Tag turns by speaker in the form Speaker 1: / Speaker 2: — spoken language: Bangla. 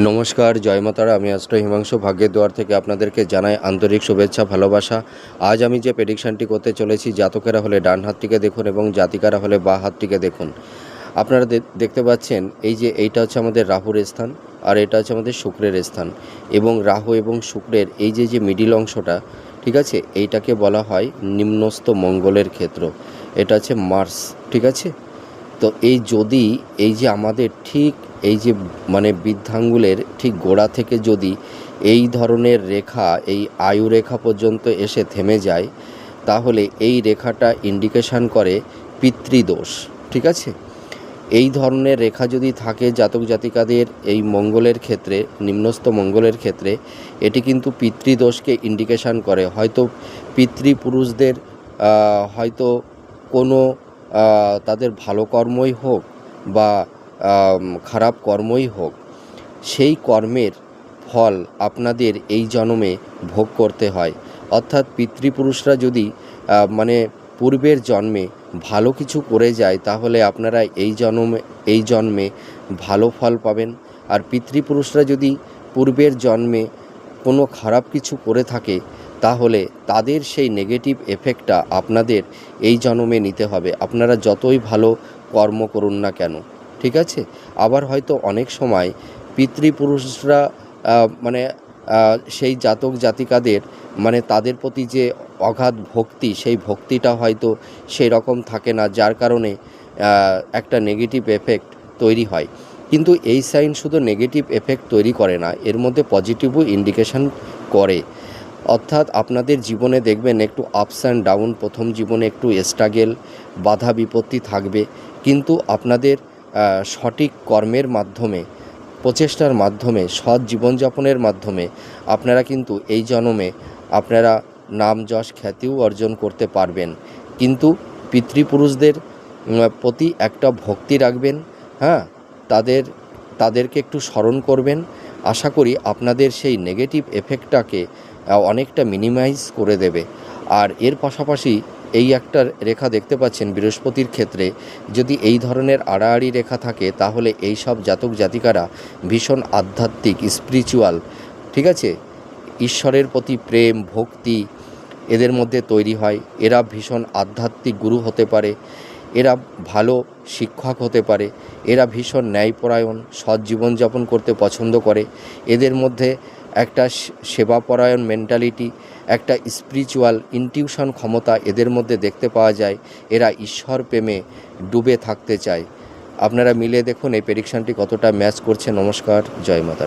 Speaker 1: নমস্কার, জয় মাতারা। আমি অ্যাস্ট্রো হিমাংশু ভাগ্যের দুয়ার থেকে আপনাদেরকে জানাই আন্তরিক শুভেচ্ছা, ভালোবাসা। আজ আমি যে প্রেডিকশানটি করতে চলেছি, জাতকেরা হলে ডান হাতটিকে দেখুন এবং জাতিকারা হলে বাঁ হাতটিকে দেখুন। আপনারা দেখতে পাচ্ছেন এইটা হচ্ছে আমাদের রাহুর স্থান, আর এটা হচ্ছে আমাদের শুক্রের স্থান। এবং রাহু এবং শুক্রের যে মিডিল অংশটা, ঠিক আছে, এইটাকে বলা হয় নিম্নস্থ মঙ্গলের ক্ষেত্র। এটা হচ্ছে মার্স, ঠিক আছে। তো আমাদের ঠিক মানে বৃদ্ধাঙ্গুলের ঠিক গোড়া থেকে যদি এই ধরনের রেখা, এই আয়ু রেখা পর্যন্ত এসে থেমে যায়, তাহলে এই রেখাটা ইন্ডিকেশান করে পিতৃদোষ, ঠিক আছে। এই ধরনের রেখা যদি থাকে জাতক জাতিকাদের এই মঙ্গলের ক্ষেত্রে, নিম্নস্থ মঙ্গলের ক্ষেত্রে, এটি কিন্তু পিতৃদোষকে ইন্ডিকেশান করে। হয়তো পিতৃপুরুষদের হয়তো কোনো তাদের ভালো কর্মই হোক বা খারাপ কর্মই হোক, সেই কর্মের ফল আপনাদের এই জন্মে ভোগ করতে হয়। অর্থাৎ পিতৃপুরুষরা যদি মানে পূর্বের জন্মে ভালো কিছু করে যায়, তাহলে আপনারা এই জন্মে ভালো ফল পাবেন। আর পিতৃপুরুষরা যদি পূর্বের জন্মে কোনো খারাপ কিছু করে থাকে, তাহলে তাদের সেই নেগেটিভ এফেক্টটা আপনাদের এই জন্মে নিতে হবে, আপনারা যতই ভালো কর্ম করুন না কেন, ঠিক আছে। আবার হয়তো অনেক সময় পিতৃপুরুষরা সেই জাতক জাতিকাদের তাদের প্রতি যে অগাধ ভক্তি, সেই ভক্তিটা হয়তো সেই রকম থাকে না, যার কারণে একটা নেগেটিভ এফেক্ট তৈরি হয়। কিন্তু এই সাইন শুধু নেগেটিভ এফেক্ট তৈরি করে না, এর মধ্যে পজিটিভও ইন্ডিকেশান করে। অর্থাৎ আপনাদের জীবনে দেখবেন একটু আপস অ্যান্ড ডাউন, প্রথম জীবনে একটু স্ট্রাগেল, বাধা বিপত্তি থাকবে, কিন্তু আপনাদের সঠিক কর্মের মাধ্যমে, প্রচেষ্টার মাধ্যমে, সৎ জীবনযাপনের মাধ্যমে আপনারা কিন্তু এই জন্মে আপনারা নাম যশ খ্যাতিও অর্জন করতে পারবেন। কিন্তু পিতৃপুরুষদের প্রতি একটা ভক্তি রাখবেন, হ্যাঁ, তাদেরকে একটু স্মরণ করবেন। আশা করি আপনাদের সেই নেগেটিভ এফেক্টটাকে অনেকটা মিনিমাইজ করে দেবে। আর এর পাশাপাশি এই একটা রেখা দেখতে পাচ্ছেন বৃহস্পতির ক্ষেত্রে, যদি এই ধরনের আড়াআড়ি রেখা থাকে, তাহলে এই সব জাতক জাতিকারা ভীষণ আধ্যাত্মিক, স্পিরিচুয়াল, ঠিক আছে। ঈশ্বরের প্রতি প্রেম ভক্তি এদের মধ্যে তৈরি হয়। এরা ভীষণ আধ্যাত্মিক গুরু হতে পারে, এরা ভালো শিক্ষক হতে পারে, এরা ভীষণ ন্যায়পরায়ণ, সৎ জীবনযাপন করতে পছন্দ করে। এদের মধ্যে একটা সেবাপরায়ণ মেন্টালিটি, একটা স্পিরিচুয়াল ইনটিউশন ক্ষমতা এদের মধ্যে দেখতে পাওয়া যায়। এরা ঈশ্বর প্রেমে ডুবে থাকতে চায়। আপনারা মিলে দেখুন এই প্রেডিকশানটি কতটা ম্যাচ করছে। নমস্কার, জয় মাতা।